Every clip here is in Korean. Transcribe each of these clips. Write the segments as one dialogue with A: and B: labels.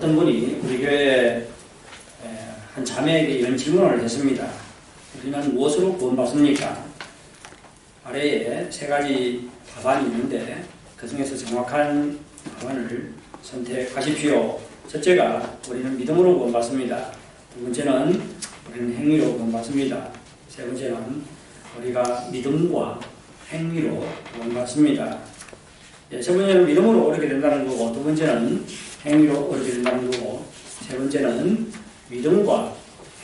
A: 어떤 분이 우리 교회에 한 자매에게 이런 질문을 했습니다. 우리는 무엇으로 구원받습니까? 아래에 세 가지 답안이 있는데 그 중에서 정확한 답안을 선택하십시오. 첫째가 우리는 믿음으로 구원받습니다. 두 번째는 우리는 행위로 구원받습니다. 세 번째는 우리가 믿음과 행위로 구원받습니다. 세 번째는 믿음으로 얻게 된다는 거고, 두 번째는 행위로 얻게 된다는 거고, 세 번째는 믿음과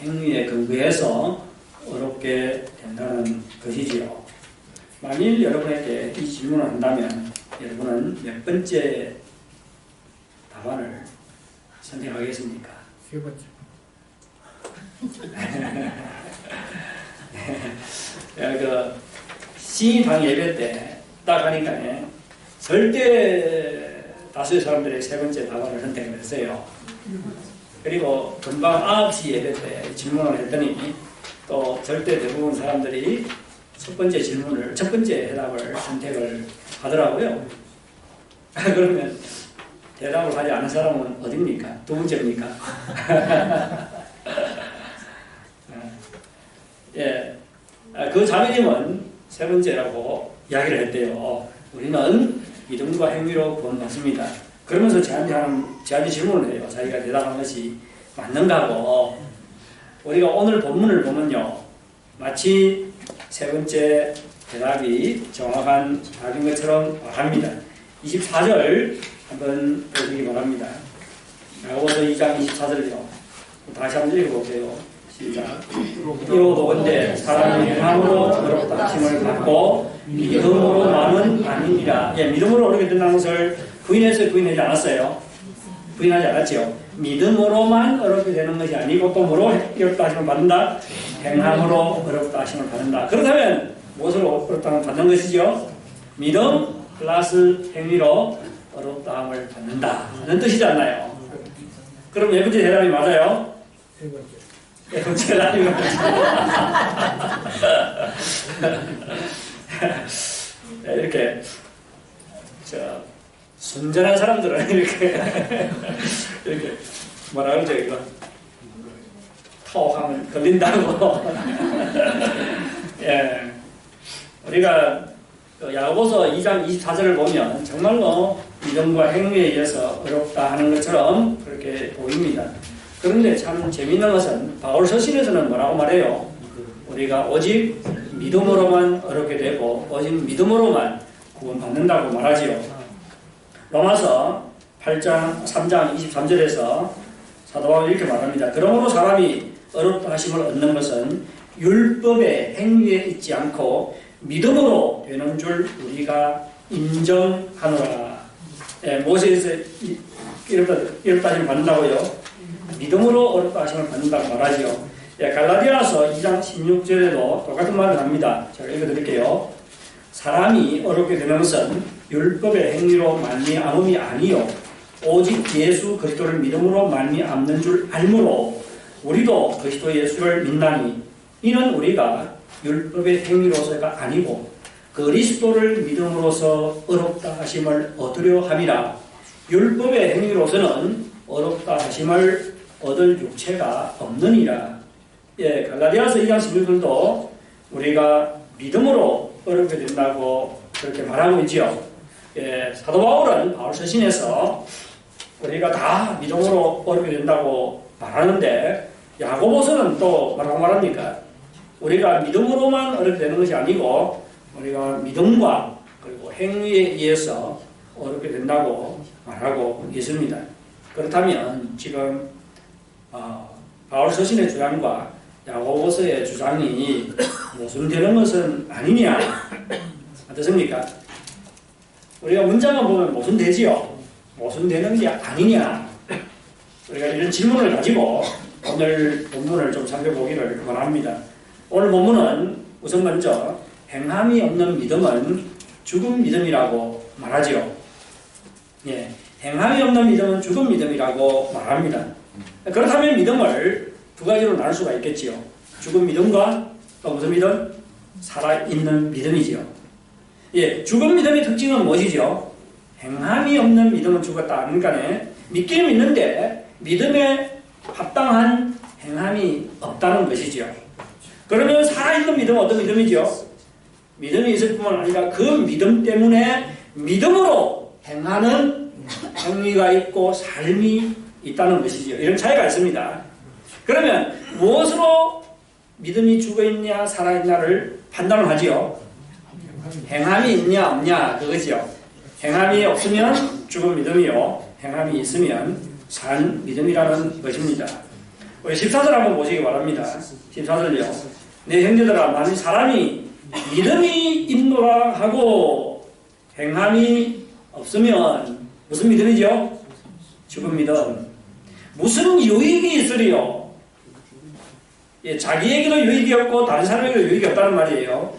A: 행위에 근거해서 얻게 된다는 것이지요. 만일 여러분에게 이 질문을 한다면 여러분은 몇 번째 답안을 선택하겠습니까?
B: 세 번째.
A: 그 신입방 예배 때 딱 하니까 절대 다수의 사람들이 세 번째 답안을 선택을 했어요. 그리고 금방 9시 예배 때 질문을 했더니 또 절대 대부분 사람들이 첫 번째 해답을 선택을 하더라고요. 그러면 대답을 하지 않은 사람은 어딥니까? 두 번째입니까? 예, 그 자매님은 세 번째라고 이야기를 했대요. 우리는 믿음과 행위로 구원받습니다. 그러면서 저한테 질문을 해요. 자기가 대답한 것이 맞는가 하고. 우리가 오늘 본문을 보면요, 마치 세 번째 대답이 정확한 답인 것처럼 말합니다. 24절 한번 보시기 바랍니다. 야고보서 2장 24절이요. 다시 한번 읽어보세요. 시작. 이로 보건대 사람이 행함으로 어렵다 하심을 받고 믿음으로만은 아니니라. 예, 믿음으로 어렵게 된다는 것을 부인해서 부인하지 않았어요. 부인하지 않았죠. 믿음으로만 어렵게 되는 것이 아니고 또 뭐로 어렵다 하심을 받는다? 행함으로 어렵다 하심을 받는다. 그렇다면 무엇으로 어렵다 하심을 받는 것이죠? 믿음 플러스 행위로 어렵다 함을 받는다는 뜻이지 않나요? 그럼 네 번째 대답이 맞아요?
B: 세 번째.
A: 네 번째 대답이 이렇게 순전한 사람들은 이렇게 뭐라 그러죠 이거? 턱하면 걸린다고. 예, 우리가 야고보서 2장 24절을 보면 정말로 믿음과 행위에 의해서 어렵다 하는 것처럼 그렇게 보입니다. 그런데 참 재미있는 것은 바울 서신에서는 뭐라고 말해요? 우리가 오직 믿음으로만 어렵게 되고 오직 믿음으로만 구원받는다고 말하지요. 로마서 8장 3장 23절에서 사도 바울이 이렇게 말합니다. 그러므로 사람이 어렵다 하심을 얻는 것은 율법의 행위에 있지 않고 믿음으로 되는 줄 우리가 인정하노라. 예, 모세에서 어렵다 하심을 받는다고요. 믿음으로 어렵다 하심을 받는다고 말하지요. 예, 갈라디아서 2장 16절에도 똑같은 말을 합니다. 제가 읽어드릴게요. 사람이 어렵게 되는 것은 율법의 행위로 말미암음이 아니요 오직 예수 그리스도를 믿음으로 말미암는 줄 알므로 우리도 그리스도 예수를 믿나니 이는 우리가 율법의 행위로서가 아니고 그리스도를 믿음으로써 어렵다 하심을 얻으려 함이라. 율법의 행위로서는 어렵다 하심을 얻을 육체가 없느니라. 예, 갈라디아서 2장 16절도 우리가 믿음으로 어렵게 된다고 그렇게 말하고 있지요. 예, 사도 바울은 바울 서신에서 우리가 다 믿음으로 어렵게 된다고 말하는데 야고보서는 또 뭐라고 말합니까? 우리가 믿음으로만 어렵게 되는 것이 아니고 우리가 믿음과 그리고 행위에 의해서 어렵게 된다고 말하고 있습니다. 그렇다면 지금 바울 서신의 주장과 야고보서의 주장이 모순되는 것은 아니냐? 어떻습니까? 우리가 문장을 보면 모순되지요? 모순되는 게 아니냐? 우리가 이런 질문을 가지고 오늘 본문을 좀 살펴보기를 원합니다. 오늘 본문은 우선 먼저 행함이 없는 믿음은 죽은 믿음이라고 말하지요. 예, 행함이 없는 믿음은 죽은 믿음이라고 말합니다. 그렇다면 믿음을 두 가지로 나눌 수가 있겠지요. 죽은 믿음과 또 무슨 믿음? 살아있는 믿음이지요. 예, 죽은 믿음의 특징은 무엇이죠? 행함이 없는 믿음은 죽었다. 그러니까 믿기는 믿는데 믿음에 합당한 행함이 없다는 것이죠. 그러면 살아있는 믿음은 어떤 믿음이죠? 믿음이 있을 뿐만 아니라 그 믿음 때문에 믿음으로 행하는 행위가 있고 삶이 있다는 것이죠. 이런 차이가 있습니다. 그러면 무엇으로 믿음이 죽어있냐 살아있냐를 판단을 하지요. 행함이 있냐 없냐 그거죠. 행함이 없으면 죽은 믿음이요, 행함이 있으면 산 믿음이라는 것입니다. 우리 14절 한번 보시기 바랍니다. 14절요. 내 형제들아, 만일 사람이 믿음이 있노라 하고 행함이 없으면 무슨 믿음이죠? 죽은 믿음. 무슨 유익이 있으리요? 예, 자기에게도 유익이 없고 다른 사람에게도 유익이 없다는 말이에요.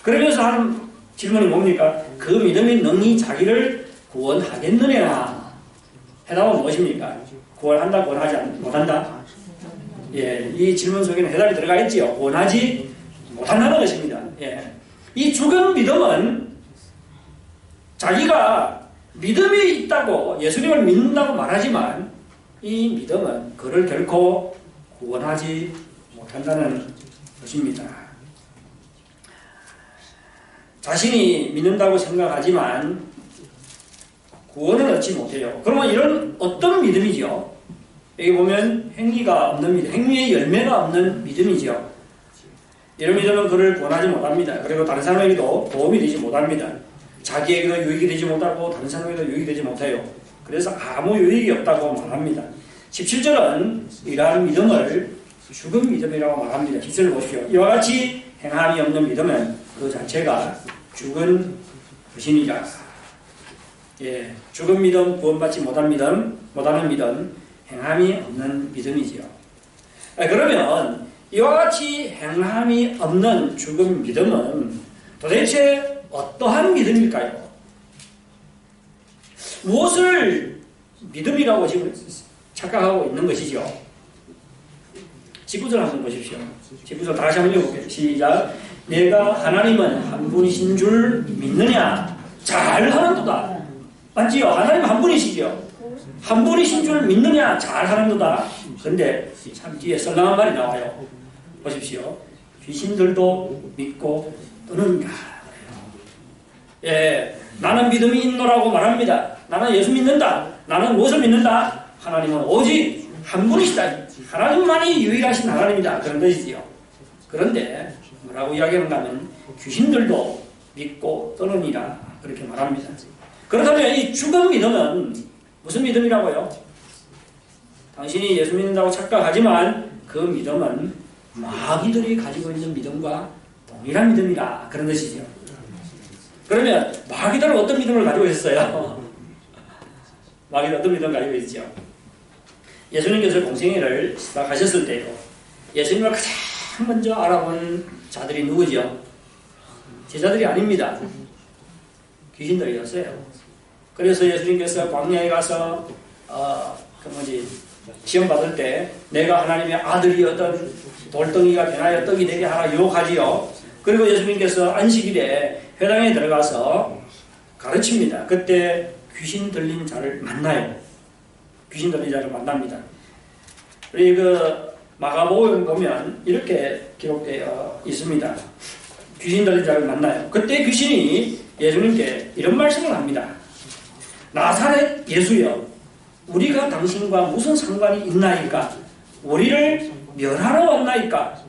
A: 그러면서 하는 질문이 뭡니까? 그 믿음이 능히 자기를 구원하겠느냐? 해답은 무엇입니까? 구원한다, 구원하지 못한다? 예, 이 질문 속에는 해답이 들어가 있지요. 구원하지 못한다는 것입니다. 예. 이 죽은 믿음은 자기가 믿음이 있다고 예수님을 믿는다고 말하지만 이 믿음은 그를 결코 구원하지 못한다는 것입니다. 자신이 믿는다고 생각하지만 구원을 얻지 못해요. 그러면 이런 어떤 믿음이죠? 여기 보면 행위가 없는 믿음, 행위의 열매가 없는 믿음이죠. 이런 믿음은 그를 구원하지 못합니다. 그리고 다른 사람에게도 도움이 되지 못합니다. 자기에게도 유익이 되지 못하고 다른 사람에게도 유익이 되지 못해요. 그래서 아무 유익이 없다고 말합니다. 17절은 이러한 믿음을 죽은 믿음이라고 말합니다. 17절 보십시오. 이와 같이 행함이 없는 믿음은 그 자체가 죽은 것이니라. 예, 죽은 믿음, 구원받지 못한 믿음, 못하는 믿음, 행함이 없는 믿음이지요. 그러면 이와 같이 행함이 없는 죽은 믿음은 도대체 어떠한 믿음일까요? 무엇을 믿음이라고 지금 착각하고 있는 것이죠? 19절 한번 보십시오. 19절 다시 한번 읽어볼게요. 시작. 내가 하나님은 한 분이신 줄 믿느냐? 잘하는도다. 맞지요? 하나님 한 분이시죠? 한 분이신 줄 믿느냐? 잘하는도다. 그런데 참 뒤에 썰렁한 말이 나와요. 보십시오. 귀신들도 믿고 떠는가. 예, 나는 믿음이 있노라고 말합니다. 나는 예수 믿는다. 나는 무엇을 믿는다? 하나님은 오직 한 분이시다. 하나님만이 유일하신 하나님이다. 그런 것이지요. 그런데 뭐라고 이야기하는가 하면 귀신들도 믿고 떠느니라 그렇게 말합니다. 그렇다면 이 죽은 믿음은 무슨 믿음이라고요? 당신이 예수 믿는다고 착각하지만 그 믿음은 마귀들이 가지고 있는 믿음과 동일한 믿음이라 그런 것이죠. 그러면 마귀들은 어떤 믿음을 가지고 있었어요? 마귀들 어떤 믿음을 가지고 있죠? 예수님께서 공생애를 시작하셨을 때요, 예수님을 가장 먼저 알아본 자들이 누구죠? 제자들이 아닙니다. 귀신들이었어요. 그래서 예수님께서 광야에 가서 시험 받을 때 내가 하나님의 아들이었던 돌덩이가 되나요? 떡이 되게 하라 유혹하지요. 그리고 예수님께서 안식일에 회당에 들어가서 가르칩니다. 그때 귀신 들린 자를 만나요. 귀신 들린 자를 만납니다. 우리 마가복음 보면 이렇게 기록되어 있습니다. 귀신 들린 자를 만나요. 그때 귀신이 예수님께 이런 말씀을 합니다. 나사렛 예수여, 우리가 당신과 무슨 상관이 있나이까? 우리를 멸하러 왔나이까?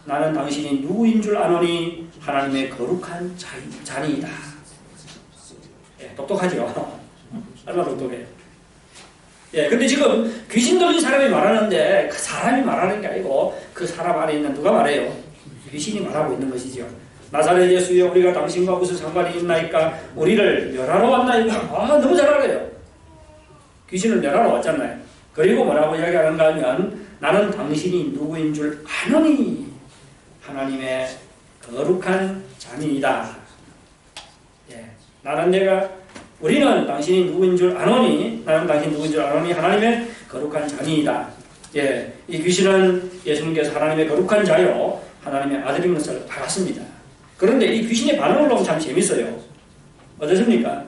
A: 나는 당신이 누구인 줄 아노니 하나님의 거룩한 자니이다. 예, 똑똑하죠? 얼마나 똑똑해요. 예, 근데 지금 귀신 들린 사람이 말하는데 그 사람이 말하는 게 아니고 그 사람 안에 있는 누가 말해요? 귀신이 말하고 있는 것이죠. 나사렛 예수여, 우리가 당신과 무슨 상관이 있나이까? 우리를 멸하러 왔나이까? 아, 너무 잘 알아요. 귀신을 멸하러 왔잖아요. 그리고 뭐라고 이야기하는가 하면 나는 당신이 누구인 줄 아노니 하나님의 거룩한 자니이다. 예, 우리는 당신이 누구인 줄 아노니, 나는 당신이 누구인 줄 아노니 하나님의 거룩한 자니이다. 예, 이 귀신은 예수님께서 하나님의 거룩한 자요, 하나님의 아들인 것을 알았습니다. 그런데 이 귀신의 반응을 보면 참 재밌어요. 어떻습니까?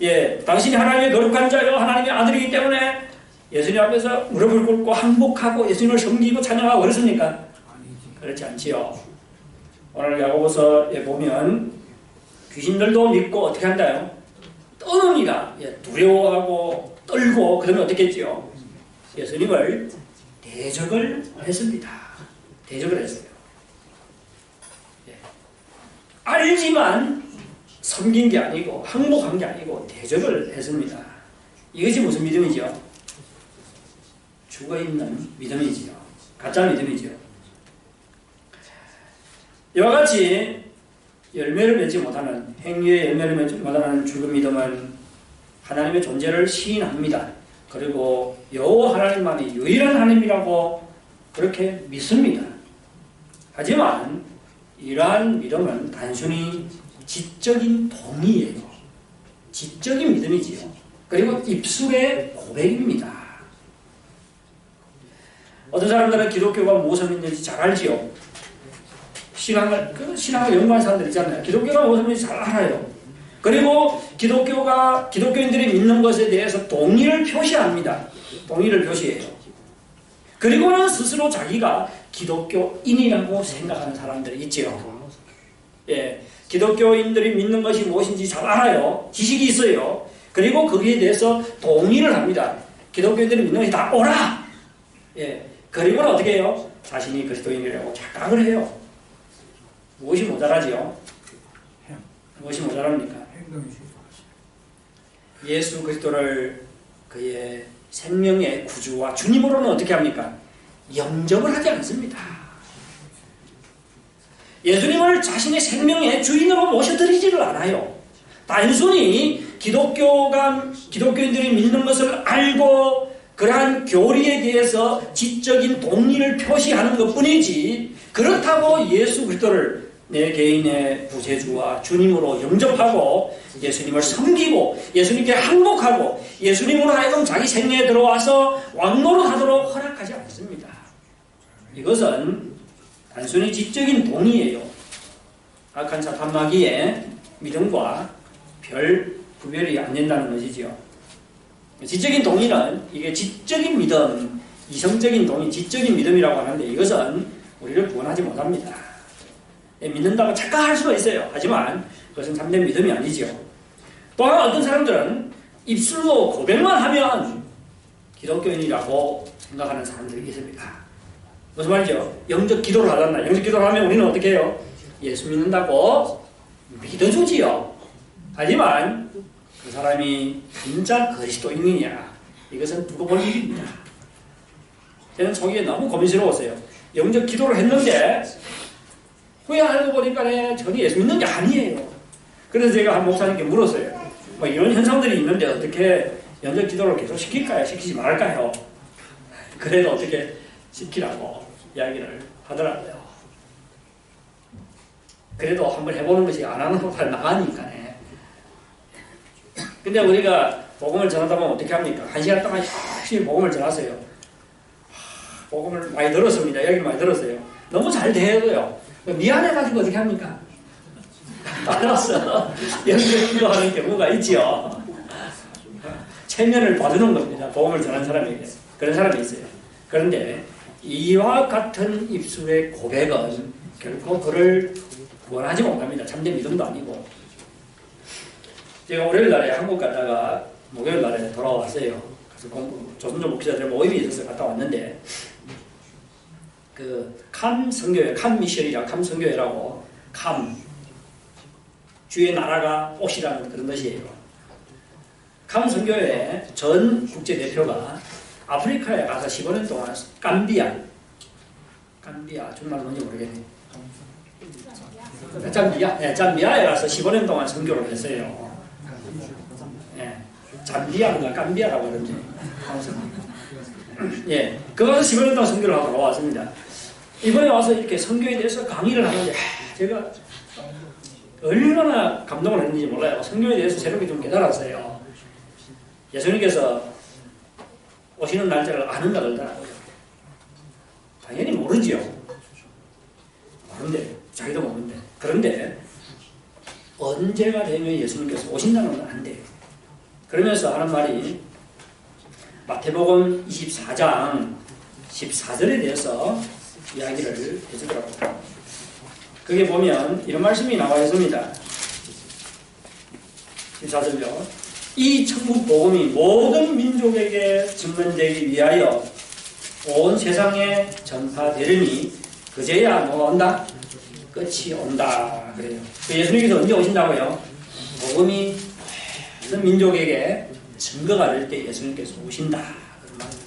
A: 예, 당신이 하나님의 거룩한 자요, 하나님의 아들이기 때문에 예수님 앞에서 무릎을 꿇고 항복하고 예수님을 섬기고 찬양하고 그렇습니까? 그렇지 않지요. 오늘 야고보서에 보면 귀신들도 믿고 어떻게 한다요? 떠납니다. 두려워하고 떨고 그러면 어떻게 했지요? 예수님을 대적을 했습니다. 대적을 했어요. 알지만 섬긴 게 아니고 항복한 게 아니고 대적을 했습니다. 이것이 무슨 믿음이죠? 죽어있는 믿음이지요. 가짜 믿음이죠. 이와 같이 열매를 맺지 못하는, 행위의 열매를 맺지 못하는 죽은 믿음은 하나님의 존재를 시인합니다. 그리고 여호와 하나님만이 유일한 하나님이라고 그렇게 믿습니다. 하지만 이러한 믿음은 단순히 지적인 동의예요. 지적인 믿음이지요. 그리고 입술의 고백입니다. 어떤 사람들은 기독교가 무엇을 믿는지 잘 알지요. 신앙을 연구한 사람들 있잖아요. 기독교가 무엇을 믿는지 잘 알아요. 그리고 기독교인들이 믿는 것에 대해서 동의를 표시합니다. 동의를 표시해요. 그리고는 스스로 자기가 기독교인이라고 생각하는 사람들이 있지요. 예, 기독교인들이 믿는 것이 무엇인지 잘 알아요. 지식이 있어요. 그리고 거기에 대해서 동의를 합니다. 기독교인들이 믿는 것이 다 옳아. 예, 그리고는 어떻게 해요? 자신이 그리스도인이라고 착각을 해요. 무엇이 모자라지요? 무엇이 모자랍니까? 예수 그리스도를 그의 생명의 구주와 주님으로는 어떻게 합니까? 영접을 하지 않습니다. 예수님을 자신의 생명의 주인으로 모셔드리지를 않아요. 단순히 기독교인들이 믿는 것을 알고 그러한 교리에 대해서 지적인 동의를 표시하는 것뿐이지, 그렇다고 예수 그리스도를 내 개인의 구세주와 주님으로 영접하고 예수님을 섬기고 예수님께 항복하고 예수님으로 하여금 자기 생애에 들어와서 왕노릇하도록 허락하지 않습니다. 이것은 단순히 지적인 동의예요. 악한 사탄 마귀의 믿음과 별 구별이 안 된다는 것이죠. 지적인 동의는 이게 지적인 믿음, 이성적인 동의, 지적인 믿음이라고 하는데 이것은 우리를 구원하지 못합니다. 믿는다고 착각할 수가 있어요. 하지만 그것은 참된 믿음이 아니죠. 또한 어떤 사람들은 입술로 고백만 하면 기독교인이라고 생각하는 사람들이 있습니다. 무슨 말이죠? 영적 기도를 하잖아요. 영적 기도를 하면 우리는 어떻게 해요? 예수 믿는다고 믿어주지요. 하지만 그 사람이 진짜 그리스도인이냐, 이것은 두고 볼 일입니다. 저는 초기에 너무 고민스러웠어요. 영적 기도를 했는데 후에 알고 보니까 전혀 예수 믿는 게 아니에요. 그래서 제가 한 목사님께 물었어요. 뭐 이런 현상들이 있는데 어떻게 영적 기도를 계속 시킬까요? 시키지 말까요? 그래도 어떻게 시키라고 이야기를 하더라고요. 그래도 한번 해보는 것이 안 하는 것보다 나으니까네. 근데 우리가 복음을 전하다 보면 어떻게 합니까? 1시간 동안 열심히 복음을 전하세요. 복음을 많이 들었습니다. 이야기를 많이 들었어요. 너무 잘 돼요. 미안해가지고 어떻게 합니까? 따라서 연결 하는 경우가 있지요. 체면을 봐주는 겁니다. 복음을 전한 사람에게. 그런 사람이 있어요. 그런데 이와 같은 입술의 고백은 결코 그를 구원하지 못합니다. 참된 믿음도 아니고. 제가 월요일 날에 한국 갔다가 목요일 날에 돌아왔어요. 그래서 조선족 목회자들 모임이 있어서 갔다 왔는데 캄 선교회, 캄 미션이라 캄 선교회라고, 캄 주의 나라가 옷이라는 그런 것이에요. 캄 선교회 전 국제 대표가 아프리카에 가서 15년 동안 감비아 정말 뭔지 모르겠네요. 잠비아에 가서 15년 동안 선교를 했어요. 잠비아인가 감비아라고 그러는데 그 가서 15년 동안 선교를 하고 돌아왔습니다. 이번에 와서 이렇게 선교에 대해서 강의를 하는데 제가 얼마나 감동을 했는지 몰라요. 선교에 대해서 새롭게 좀 깨달았어요. 예수님께서 오시는 날짜를 아는가 그러더라고요. 당연히 모르지요. 모른대. 자기도 모른대. 그런데 언제가 되면 예수님께서 오신다는 건 안 돼요. 그러면서 하는 말이 마태복음 24장 14절에 대해서 이야기를 해주더라고요. 거기에 보면 이런 말씀이 나와 있습니다. 14절요. 이 천국 복음이 모든 민족에게 증언되기 위하여 온 세상에 전파되리니 그제야 뭐 온다? 끝이 온다. 그래요. 예수님께서 언제 오신다고요? 복음이 모든 민족에게 증거가 될 때 예수님께서 오신다. 그런 말입니다.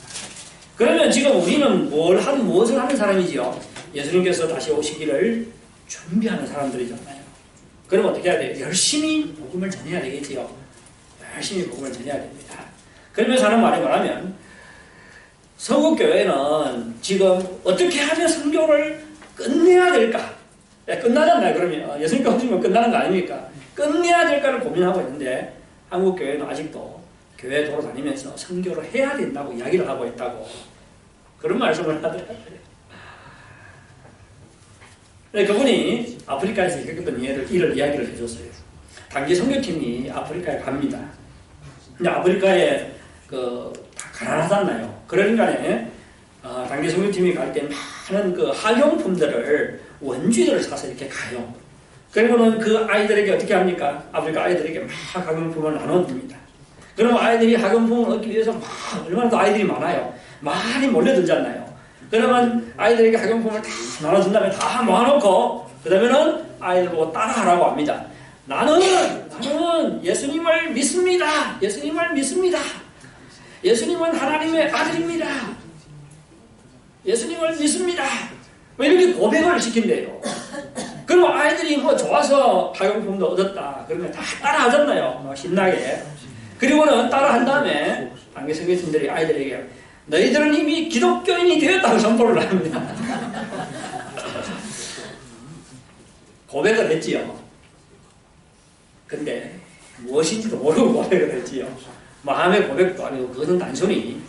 A: 그러면 지금 우리는 무엇을 하는 사람이지요? 예수님께서 다시 오시기를 준비하는 사람들이잖아요. 그럼 어떻게 해야 돼요? 열심히 복음을 전해야 되겠지요. 열심히 복음을 전해야 됩니다. 그러면서 하는 말이 뭐냐면 서구교회는 지금 어떻게 하면 선교를 끝내야 될까? 끝나잖아요. 그러면 예수님께서 오시면 끝나는 거 아닙니까? 끝내야 될까를 고민하고 있는데 한국교회는 아직도 교회 돌아다니면서 선교를 해야 된다고 이야기를 하고 있다고 그런 말씀을 하더라고요. 그분이 아프리카에서 겪었던 일을 이야기를 해줬어요. 단기 선교팀이 아프리카에 갑니다. 근데 아프리카에 다 가난하잖아요. 그러니까 단기 선교팀이 갈 때 많은 학용품들을 원주들을 사서 이렇게 가요. 그리고는 그 아이들에게 어떻게 합니까? 아프리카 아이들에게 막 학용품을 나눠줍니다. 그러면 아이들이 학용품을 얻기 위해서 얼마나 더 아이들이 많아요. 많이 몰려들잖아요. 그러면 아이들에게 학용품을 다 나눠준 다음에 다 모아놓고 그 다음에는 아이들 보고 따라하라고 합니다. 나는 예수님을 믿습니다. 예수님을 믿습니다. 예수님은 하나님의 아들입니다. 예수님을 믿습니다. 이렇게 고백을 시킨대요. 그리고 아이들이 좋아서 학용품도 얻었다. 그러면 다 따라하잖아요. 신나게. 그리고는 따라한 다음에 단기 선교팀들이 아이들에게 너희들은 이미 기독교인이 되었다고 선포를 합니다. 고백을 했지요. 근데 무엇인지도 모르고 고백을 했지요. 마음의 고백도 아니고 그것은 단순히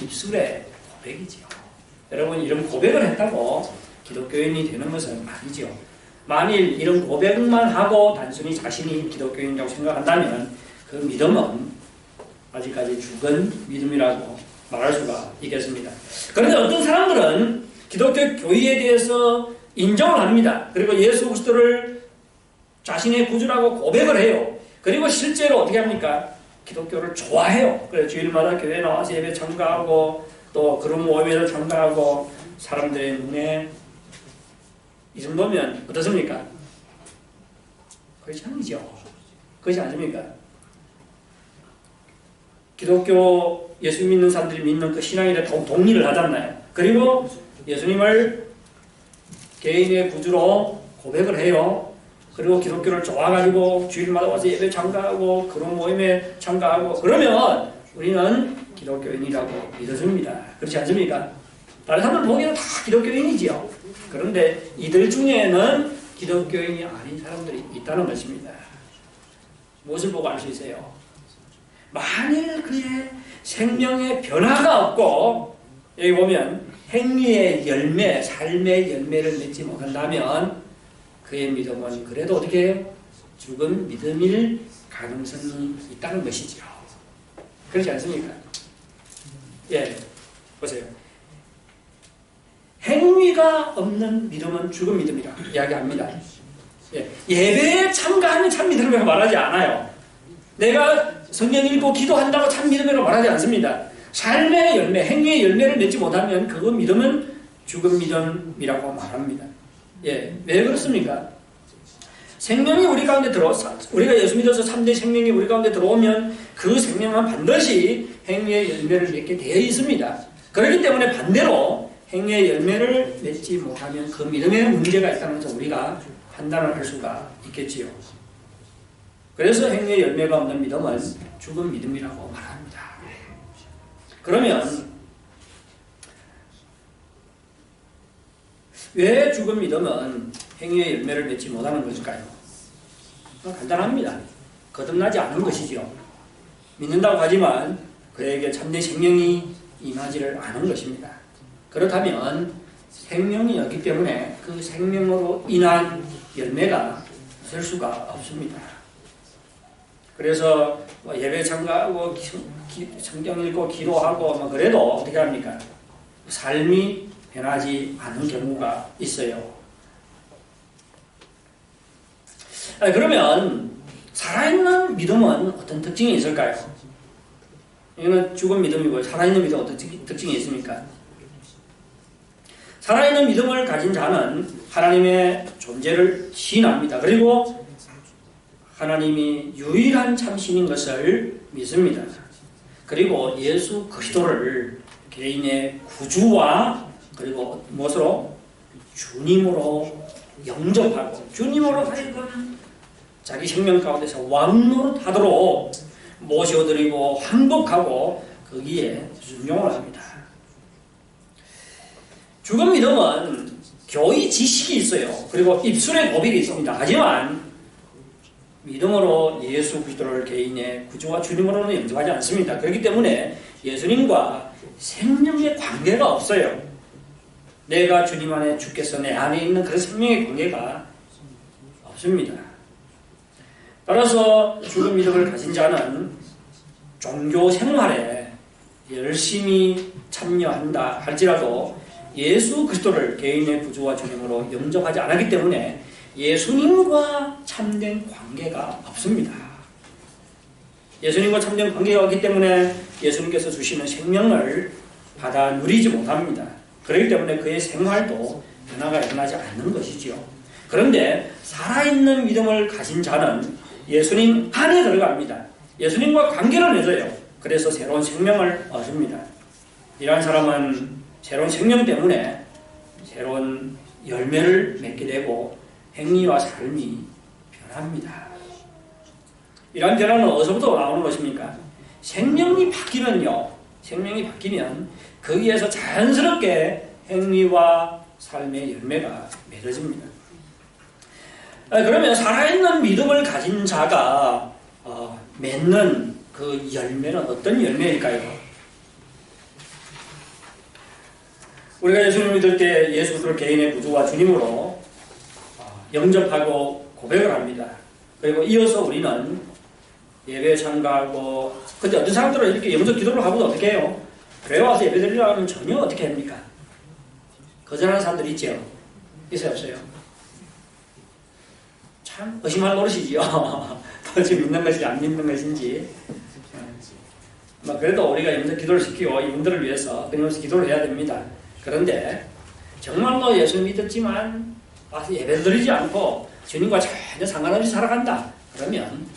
A: 입술의 고백이지요. 여러분 이런 고백을 했다고 기독교인이 되는 것은 아니죠. 만일 이런 고백만 하고 단순히 자신이 기독교인이라고 생각한다면 그 믿음은 아직까지 죽은 믿음이라고 말할 수가 있겠습니다. 그런데 어떤 사람들은 기독교 교회에 대해서 인정을 합니다. 그리고 예수 그리스도를 자신의 구주라고 고백을 해요. 그리고 실제로 어떻게 합니까? 기독교를 좋아해요. 그래서 주일마다 교회에 나와서 예배 참가하고 또 그런 모임에도 참가하고 사람들의 눈에 이 정도면 어떻습니까? 그렇지 아니죠. 그렇지 않습니까? 기독교 예수 믿는 사람들이 믿는 그 신앙에 동의를 하잖아요. 그리고 예수님을 개인의 구주로 고백을 해요. 그리고 기독교를 좋아가지고 주일마다 와서 예배 참가하고 그런 모임에 참가하고 그러면 우리는 기독교인이라고 믿어줍니다. 그렇지 않습니까? 다른 사람들 보기에는 다 기독교인이지요. 그런데 이들 중에는 기독교인이 아닌 사람들이 있다는 것입니다. 무엇을 보고 알 수 있어요? 만일 그의 생명에 변화가 없고 여기 보면 행위의 열매, 삶의 열매를 맺지 못한다면 그의 믿음은 그래도 어떻게 해요? 죽은 믿음일 가능성이 있다는 것이죠. 그렇지 않습니까? 예, 보세요. 행위가 없는 믿음은 죽은 믿음이라 이야기합니다. 예, 예배에 참가하면 참 믿음이라고 말하지 않아요. 내가 성경 읽고 기도한다고 참 믿음이라고 말하지 않습니다. 삶의 열매, 행위의 열매를 맺지 못하면 그 믿음은 죽은 믿음이라고 말합니다. 예, 왜 그렇습니까? 생명이 우리 가운데 우리가 예수 믿어서 3대 생명이 우리 가운데 들어오면 그 생명은 반드시 행위의 열매를 맺게 되어 있습니다. 그렇기 때문에 반대로 행위의 열매를 맺지 못하면 그 믿음에 문제가 있다는 것을 우리가 판단을 할 수가 있겠지요. 그래서 행위의 열매가 없는 믿음은 죽은 믿음이라고 말합니다. 그러면 왜 죽은 믿음은 행위의 열매를 맺지 못하는 것일까요? 간단합니다. 거듭나지 않은 것이지요. 믿는다고 하지만 그에게 참된 생명이 임하지를 않은 것입니다. 그렇다면 생명이 없기 때문에 그 생명으로 인한 열매가 있을 수가 없습니다. 그래서 뭐 예배 참가하고 성경 읽고 기도하고 뭐 그래도 어떻게 합니까? 삶이 변하지 않는 경우가 있어요. 그러면 살아있는 믿음은 어떤 특징이 있을까요? 이거는 죽은 믿음이고 살아있는 믿음은 어떤 특징이 있습니까? 살아있는 믿음을 가진 자는 하나님의 존재를 시인합니다. 그리고 하나님이 유일한 참신인 것을 믿습니다. 그리고 예수 그리스도를 개인의 구주와 그리고 무엇으로? 주님으로 영접하고 주님으로 하여금 자기 생명 가운데서 왕노릇하도록 모셔드리고 항복하고 거기에 순종을 합니다. 죽은 믿음은 교의 지식이 있어요. 그리고 입술의 고백이 있습니다. 하지만 믿음으로 예수 그리스도를 개인의 구주와 주님으로는 영접하지 않습니다. 그렇기 때문에 예수님과 생명의 관계가 없어요. 내가 주님 안에 주께서 내 안에 있는 그런 생명의 관계가 없습니다. 따라서 죽은 믿음을 가진 자는 종교 생활에 열심히 참여한다 할지라도 예수 그리스도를 개인의 구주와 주님으로 영접하지 않았기 때문에 예수님과 참된 관계가 없습니다. 예수님과 참된 관계가 없기 때문에 예수님께서 주시는 생명을 받아 누리지 못합니다. 그렇기 때문에 그의 생활도 변화가 일어나지 않는 것이지요. 그런데 살아있는 믿음을 가진 자는 예수님 안에 들어갑니다. 예수님과 관계를 맺어요. 그래서 새로운 생명을 얻습니다. 이러한 사람은 새로운 생명 때문에 새로운 열매를 맺게 되고 행위와 삶이 변합니다. 이러한 변화는 어디서부터 나오는 것입니까? 생명이 바뀌면 거기에서 자연스럽게 행위와 삶의 열매가 맺어집니다. 그러면 살아있는 믿음을 가진 자가 맺는 그 열매는 어떤 열매일까요? 우리가 예수님을 믿을 때 예수 그리스도를 개인의 구주와 주님으로 영접하고 고백을 합니다. 그리고 이어서 우리는 예배에 참가하고, 근데 어떤 사람들은 이렇게 영접 기도를 하고도 어떻게 해요? 교회 와서 예배 드리려고 하면 전혀 어떻게 합니까? 거절하는 사람들이 있죠? 있어요, 없어요? 참 의심할 노릇이지요. 도대체 믿는 것인지 안 믿는 것인지. 그래도 우리가 영접 기도를 시키고 이분들을 위해서 끊임없이 기도를 해야 됩니다. 그런데 정말로 예수 믿었지만 와서 예배 드리지 않고 주님과 전혀 상관없이 살아간다. 그러면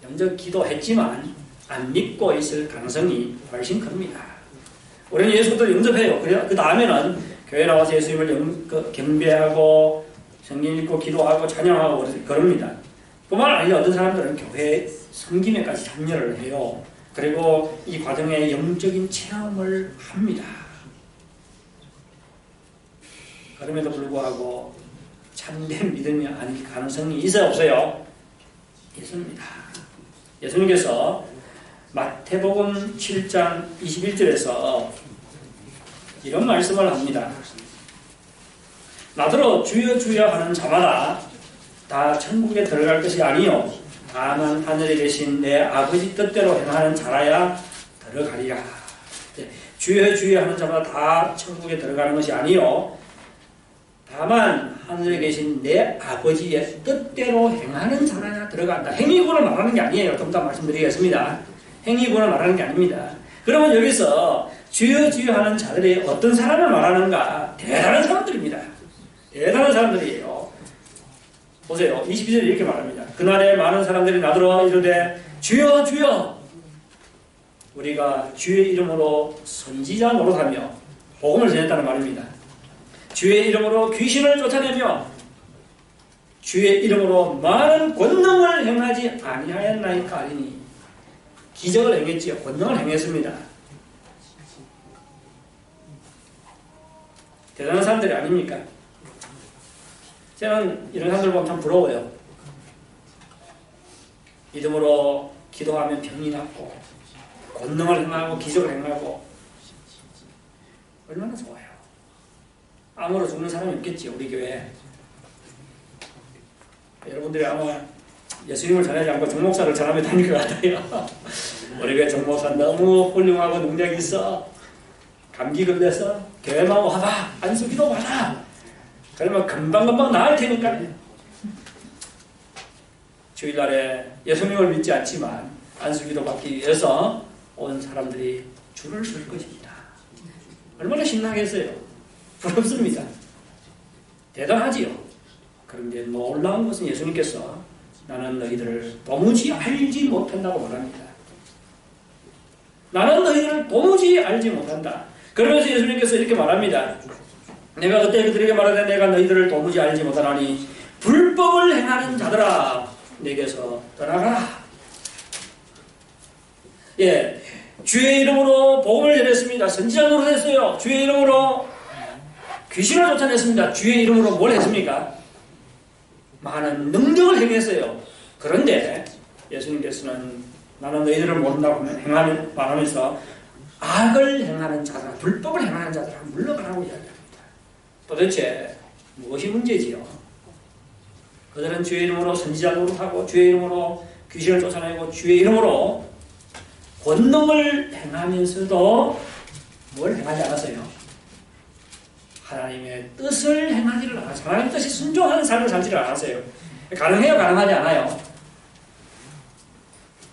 A: 영접 기도했지만 안 믿고 있을 가능성이 훨씬 큽니다. 우리는 예수를 영접해요. 그 다음에는 교회 나와서 예수님을 경배하고 성경 읽고 기도하고 찬양하고 그럽니다. 뿐만 아니라 어떤 사람들은 교회 섬김에까지 참여를 해요. 그리고 이 과정에 영적인 체험을 합니다. 그럼에도 불구하고 참된 믿음이 아닐 가능성이 있어요, 없어요? 있습니다. 예수님께서 마태복음 7장 21절에서 이런 말씀을 합니다. 나더러 주여 주여 하는 자마다 다 천국에 들어갈 것이 아니요 다만 하늘에 계신 내 아버지 뜻대로 행하는 자라야 들어가리라. 주여 주여 하는 자마다 다 천국에 들어가는 것이 아니요 다만 하늘에 계신 내 아버지의 뜻대로 행하는 자라야 들어간다. 행위구를 말하는 게 아니에요. 좀 더 말씀드리겠습니다. 행위구를 말하는 게 아닙니다. 그러면 여기서 주여 주여 하는 자들이 어떤 사람을 말하는가? 대단한 사람들입니다. 대단한 사람들이에요. 보세요. 22절에 이렇게 말합니다. 그날에 많은 사람들이 나더러 이르되 주여 주여 우리가 주의 이름으로 선지자 노릇하며 복음을 전했다는 말입니다. 주의 이름으로 귀신을 쫓아내며 주의 이름으로 많은 권능을 행하지 아니하였나이까 하리니 기적을 행했지요. 권능을 행했습니다. 대단한 사람들이 아닙니까? 저는 이런 사람들 보면 참 부러워요. 믿음으로 기도하면 병이 낫고 권능을 행하고 기적을 행하고 얼마나 좋아요. 암으로 죽는 사람이 없겠지요. 우리 교회에. 여러분들이 아마 예수님을 전하지 않고 정목사를 전하면 다닐 것 같아요. 우리가 정목사 너무 훌륭하고 능력이 있어. 감기 걸려서 교회만 와봐. 안수기도 와라. 그러면 금방금방 나을 테니까. 주일날에 예수님을 믿지 않지만 안수기도 받기 위해서 온 사람들이 줄을 설 것입니다. 얼마나 신나겠어요. 부럽습니다. 대단하지요. 그런데 놀라운 것은 예수님께서 나는 너희들을 도무지 알지 못한다고 말합니다. 나는 너희들을 도무지 알지 못한다. 그러면서 예수님께서 이렇게 말합니다. 내가 그때 그들에게 말하되 내가 너희들을 도무지 알지 못하나니 불법을 행하는 자들아 내게서 떠나가라. 예, 주의 이름으로 복음을 전했습니다. 선지자 노릇했어요. 주의 이름으로 귀신을 쫓아냈습니다. 주의 이름으로 뭘 했습니까? 많은 능력을 행했어요. 그런데 예수님께서는 나는 너희들을 모른다고 말하면서 악을 행하는 자들아, 불법을 행하는 자들아 물러가라고 이야기합니다. 도대체 무엇이 문제지요? 그들은 주의 이름으로 선지자 노릇하고 주의 이름으로 귀신을 쫓아내고 주의 이름으로 권능을 행하면서도 뭘 행하지 않았어요? 하나님의 뜻을 행하지를 않았어요. 하나님의 뜻이 순종하는 삶을 살지를 않았어요. 가능해요? 가능하지 않아요?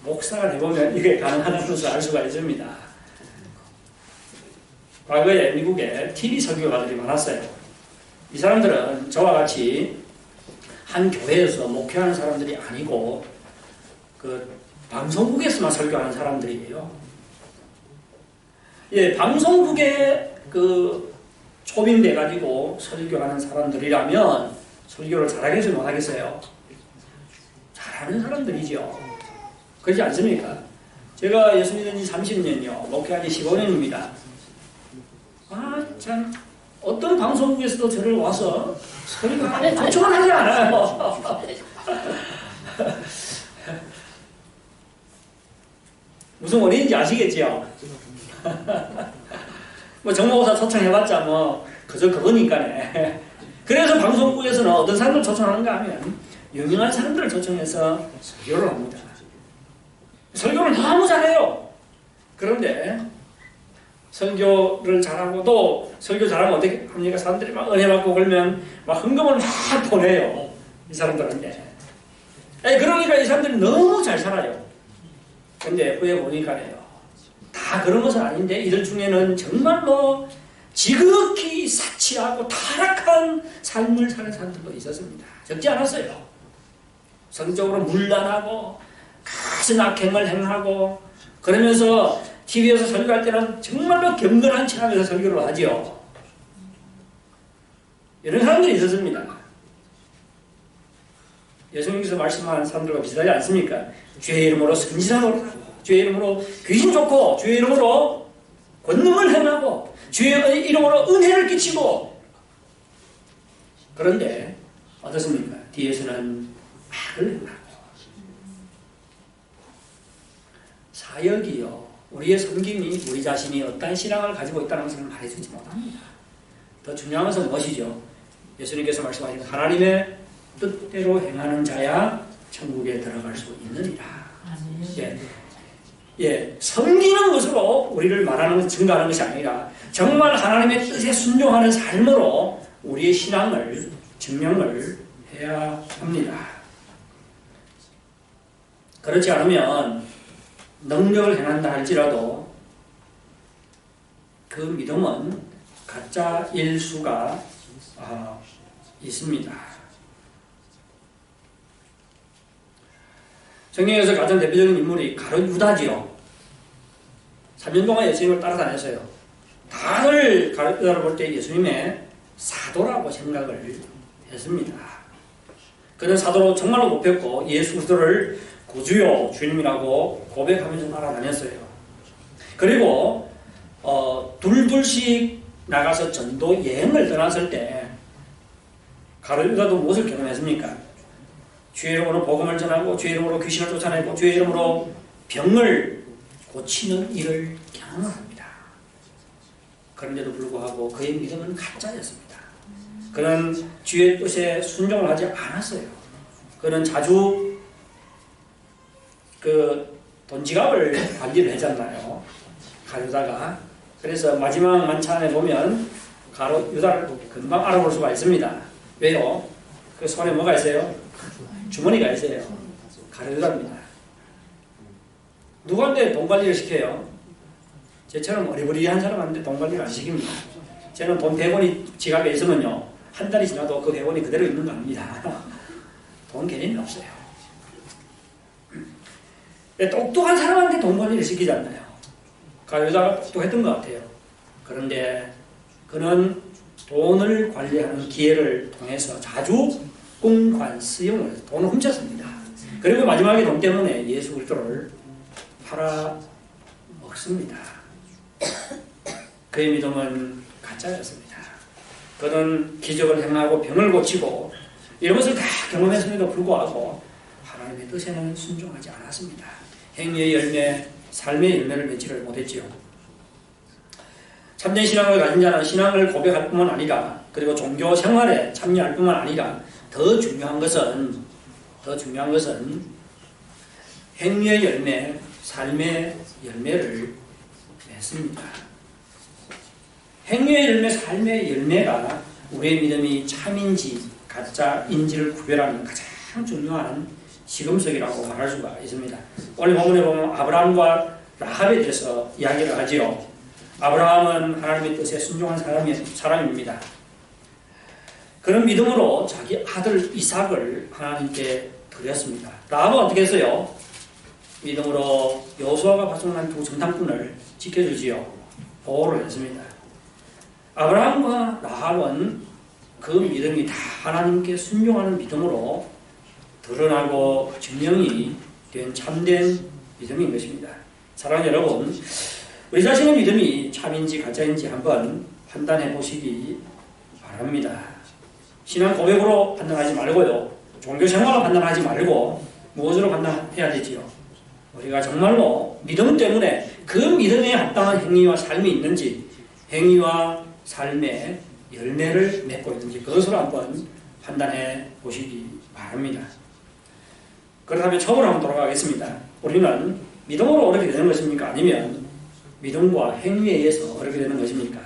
A: 목사가 되보면 이게 가능하다는 것을 알 수가 있습니다. 과거에 미국에 TV 설교가들이 많았어요. 이 사람들은 저와 같이 한 교회에서 목회하는 사람들이 아니고 그 방송국에서만 설교하는 사람들이에요. 예, 방송국에 그 초빙돼 가지고 설교하는 사람들이라면 설교를 잘하겠어요, 못하겠어요? 잘하는 사람들이죠. 그렇지 않습니까? 제가 예수 믿은 지 30년이요. 목회한 지 15년입니다. 아, 참 어떤 방송국에서도 저를 와서 설교하는 조청을 하지 않아요. 무슨 원인인지 아시겠지요? 뭐 정모사 초청해봤자 뭐 그저 그거니까네. 그래서 방송국에서는 어떤 사람을 초청하는가 하면 유명한 사람들을 초청해서 설교를 합니다. 설교를 너무 잘해요. 그런데 설교를 잘하고 또 설교 잘하면 어떻게 합니까? 사람들이 막 은혜 받고 그러면 막 헌금을 막 보내요. 이 사람들한테. 그러니까 이 사람들이 너무 잘 살아요. 근데 후에 보니까요. 다 그런 것은 아닌데 이들 중에는 정말로 지극히 사치하고 타락한 삶을 사는 사람들도 있었습니다. 적지 않았어요. 성적으로 문란하고 가진 악행을 행하고 그러면서 TV에서 설교할 때는 정말로 경건한 척하면서 설교를 하지요. 이런 사람들이 있었습니다. 예수님께서 말씀한 사람들과 비슷하지 않습니까? 주의 이름으로 선지자 노릇하고 주의 이름으로 귀신 쫓고 주의 이름으로 권능을 행하고 주의 이름으로 은혜를 끼치고 그런데 어떻습니까? 뒤에서는 악을 행하고 사역이요. 우리의 섬김이 우리 자신이 어떤 신앙을 가지고 있다는 것을 말해주지 못합니다. 더 중요한 것은 무엇이죠? 예수님께서 말씀하신 하나님의 뜻대로 행하는 자야 천국에 들어갈 수 있느니라. 섬기는 것으로 우리를 말하는 증가하는 것이 아니라 정말 하나님의 뜻에 순종하는 삶으로 우리의 신앙을 증명을 해야 합니다. 그렇지 않으면 능력을 행한다 할지라도 그 믿음은 가짜일 수가 있습니다. 성경에서 가장 대표적인 인물이 가룟 유다지요. 3년 동안 예수님을 따라다녔어요. 다들 가룟 유다를 볼 때 예수님의 사도라고 생각을 했습니다. 그는 사도로 정말로 높였고 예수 그리스도를 구주요 주님이라고 고백하면서 따라다녔어요. 그리고 둘둘씩 나가서 전도 여행을 떠났을 때 가룟 유다도 무엇을 경험했습니까? 주의 이름으로 복음을 전하고 주의 이름으로 귀신을 쫓아내고 주의 이름으로 병을 고치는 일을 경험합니다. 그런데도 불구하고 그의 믿음은 가짜였습니다. 그는 주의 뜻에 순종을 하지 않았어요. 그는 자주 그 돈지갑을 관리를 했잖아요. 가룟유다가. 그래서 마지막 만찬에 보면 유다를 금방 알아볼 수가 있습니다. 왜요? 그 손에 뭐가 있어요? 주머니가 있어요. 가룟유다입니다. 누구한테 돈 관리를 시켜요? 저처럼 어리버리한 사람한테 돈 관리를 안 시킵니다. 저는 돈 100원이 지갑에 있으면요, 한 달이 지나도 그 100원이 그대로 있는 거 아닙니다. 돈 개념이 없어요. 똑똑한 사람한테 돈 관리를 시키지 않나요? 가룟유다가 똑똑했던 것 같아요. 그런데 그는 돈을 관리하는 기회를 통해서 자주 공관 수용을 해서 돈을 훔쳤습니다. 그리고 마지막에 돈 때문에 예수 그리스도를 팔아 먹습니다. 그의 믿음은 가짜였습니다. 그는 기적을 행하고 병을 고치고 이런 것을 다 경험했음에도 불구하고 하나님의 뜻에는 순종하지 않았습니다. 행위의 열매, 삶의 열매를 맺지를 못했지요. 참된 신앙을 가진 자는 신앙을 고백할 뿐만 아니라, 그리고 종교 생활에 참여할 뿐만 아니라 더 중요한 것은 행위의 열매, 삶의 열매를 맺습니다. 행위의 열매, 삶의 열매가 우리의 믿음이 참인지 가짜인지를 구별하는 가장 중요한 시금석이라고 말할 수가 있습니다. 오늘 본문에 보면 아브라함과 라합에 대해서 이야기를 하지요. 아브라함은 하나님의 뜻에 순종한 사람입니다. 그런 믿음으로 자기 아들 이삭을 하나님께 드렸습니다. 라합은 어떻게 했어요? 믿음으로 여호수아가 파송한 두 정탐꾼을 지켜주지요. 보호를 했습니다. 아브라함과 라합은 그 믿음이 다 하나님께 순종하는 믿음으로 드러나고 증명이 된 참된 믿음인 것입니다. 사랑하는 여러분, 우리 자신의 믿음이 참인지 가짜인지 한번 판단해 보시기 바랍니다. 신앙 고백으로 판단하지 말고요, 종교 생활로 판단하지 말고 무엇으로 판단해야 되지요? 우리가 정말로 믿음 때문에 그 믿음에 합당한 행위와 삶이 있는지, 행위와 삶의 열매를 맺고 있는지, 그것으로 한번 판단해 보시기 바랍니다. 그렇다면 처음으로 한번 돌아가겠습니다. 우리는 믿음으로 어렵게 되는 것입니까? 아니면 믿음과 행위에 의해서 어렵게 되는 것입니까?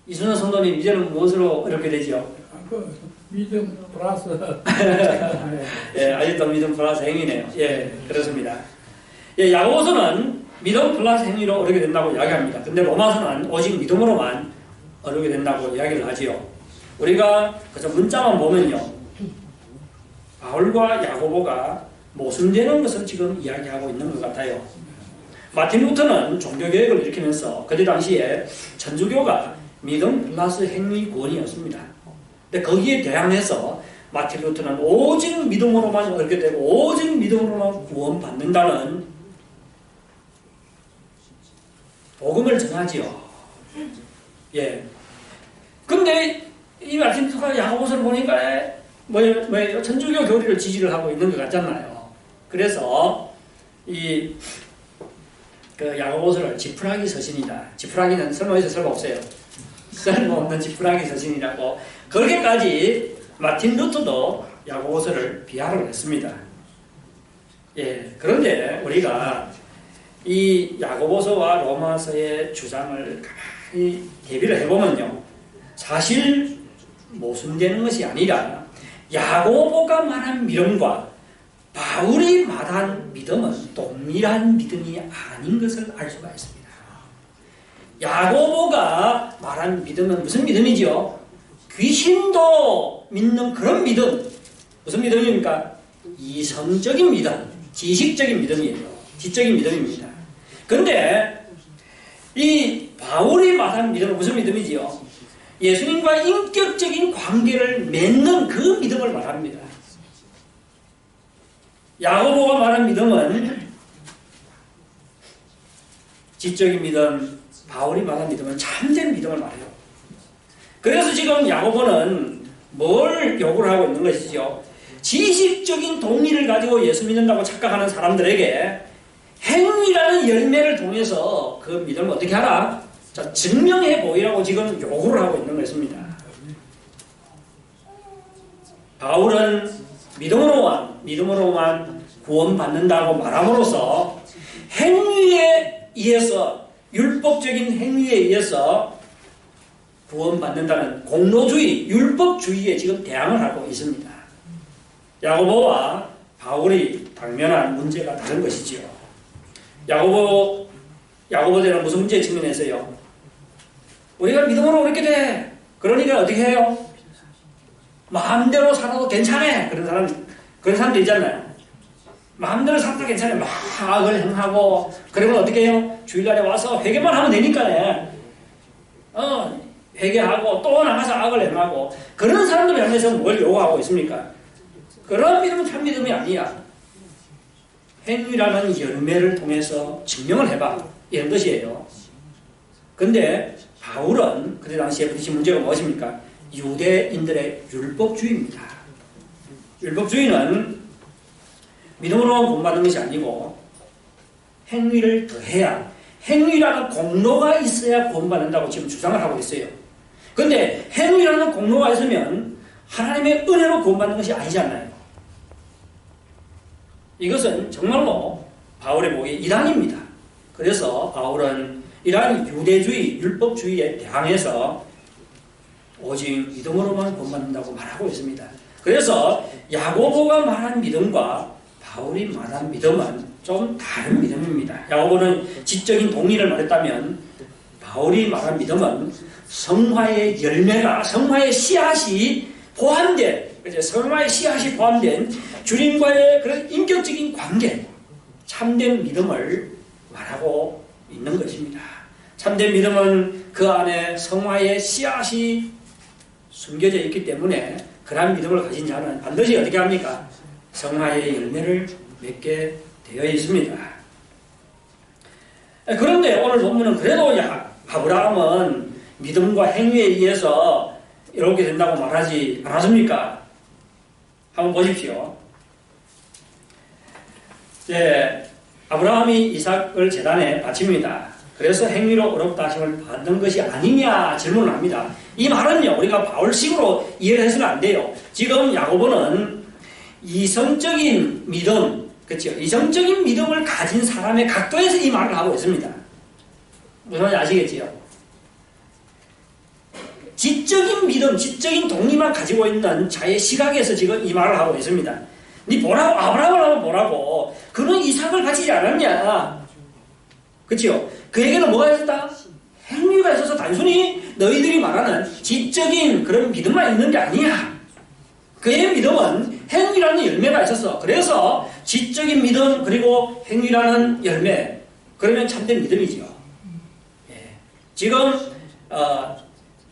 A: 이순호 성도님, 이제는 무엇으로 어렵게 되죠?
B: 믿음 플러스
A: 예, 아직도 믿음 플러스 행위네요. 예, 그렇습니다. 예, 야고보서는 믿음 플러스 행위로 어렵게 된다고 이야기합니다. 근데 로마서는 오직 믿음으로만 어렵게 된다고 이야기를 하지요. 우리가 그저 문자만 보면요, 바울과 야고보가 모순되는 것을 지금 이야기하고 있는 것 같아요. 마틴 루터는 종교개혁을 일으키면서 그때 당시에 천주교가 믿음 플러스 행위 구원이었습니다. 근데 거기에 대항해서 마틴 루터는 오직 믿음으로만 얻게 되고 오직 믿음으로만 구원받는다는 복음을 전하지요. 예. 근데 이 마틴 루터가 야고보서를 보니까 천주교 교리를 지지를 하고 있는 것 같잖아요. 그래서 그 야고보서를 지푸라기 서신이다. 지푸라기는 설명해서 쓸모없어요. 쓸모없는 지푸라기 서신이라고, 그렇게까지 마틴 루터도 야고보서를 비하를 했습니다. 예, 그런데 우리가 이 야고보서와 로마서의 주장을 가만히 대비를 해보면요, 사실 모순되는 것이 아니라 야고보가 말한 믿음과 바울이 말한 믿음은 동일한 믿음이 아닌 것을 알 수가 있습니다. 야고보가 말한 믿음은 무슨 믿음이죠? 귀신도 믿는 그런 믿음. 무슨 믿음입니까? 이성적인 믿음, 지식적인 믿음이에요. 지적인 믿음입니다. 그런데 이 바울이 말한 믿음은 무슨 믿음이지요? 예수님과 인격적인 관계를 맺는 그 믿음을 말합니다. 야고보가 말한 믿음은 지적인 믿음, 바울이 말한 믿음은 참된 믿음을 말해요. 그래서 지금 야고보는 뭘 요구를 하고 있는 것이죠? 지식적인 동의를 가지고 예수 믿는다고 착각하는 사람들에게 행위라는 열매를 통해서 그 믿음을 어떻게 하라? 자, 증명해 보이라고 지금 요구를 하고 있는 것입니다. 바울은 믿음으로만 구원받는다고 말함으로써 행위에 의해서, 율법적인 행위에 의해서 구원받는다는 공로주의, 율법주의에 지금 대항을 하고 있습니다. 야고보와 바울이 당면한 문제가 다른 것이지요. 야고보대는 무슨 문제에 직면해서요? 우리가 믿음으로 그렇게 돼. 그러니까 어떻게 해요? 마음대로 살아도 괜찮아. 그런 사람들 있잖아요. 마음대로 살아도 괜찮아. 막 악을 행하고, 그러면 어떻게 해요? 주일날에 와서 회개만 하면 되니까요. 회개하고 또 나가서 악을 행하고, 그런 사람들 향해서 뭘 요구하고 있습니까? 그런 믿음은 참 믿음이 아니야. 행위라는 열매를 통해서 증명을 해봐. 이런 것이에요. 근데 바울은 그때 당시에 부딪힌 문제가 무엇입니까? 유대인들의 율법주의입니다. 율법주의는 믿음으로 구원받는 것이 아니고 행위를 더해야, 행위라는 공로가 있어야 구원받는다고 지금 주장을 하고 있어요. 근데 행위라는 공로가 있으면 하나님의 은혜로 구원받는 것이 아니잖아요. 이것은 정말로 바울의 목이 이단입니다. 그래서 바울은 이러한 유대주의, 율법주의에 대항해서 오직 믿음으로만 구원받는다고 말하고 있습니다. 그래서 야고보가 말한 믿음과 바울이 말한 믿음은 좀 다른 믿음입니다. 야고보는 지적인 동의를 말했다면 바울이 말한 믿음은 성화의 열매가, 성화의 씨앗이 포함된, 성화의 씨앗이 포함된 주님과의 그런 인격적인 관계, 참된 믿음을 말하고 있는 것입니다. 참된 믿음은 그 안에 성화의 씨앗이 숨겨져 있기 때문에 그러한 믿음을 가진 자는 반드시 어떻게 합니까? 성화의 열매를 맺게 되어 있습니다. 그런데 오늘 본문은 그래도 아브라함은 믿음과 행위에 의해서 이렇게 된다고 말하지 않았습니까? 한번 보십시오. 아브라함이 이삭을 제단에 바칩니다. 그래서 행위로 의롭다 하심을 받는 것이 아니냐 질문을 합니다. 이 말은요, 우리가 바울식으로 이해를 해서는 안 돼요. 지금 야고보는 이성적인 믿음, 그렇죠? 이성적인 믿음을 가진 사람의 각도에서 이 말을 하고 있습니다. 무슨 말인지 아시겠지요? 지적인 믿음, 지적인 동의만 가지고 있는 자의 시각에서 지금 이 말을 하고 있습니다. 니 보라고, 아브라함을 하면 보라고. 그는 이삭을 바치지 않았냐? 그렇죠? 그에게는 뭐가 있었다? 행위가 있어서 단순히 너희들이 말하는 지적인 그런 믿음만 있는 게 아니야. 그의 믿음은 행위라는 열매가 있었어. 그래서 지적인 믿음 그리고 행위라는 열매, 그러면 참된 믿음이죠. 지금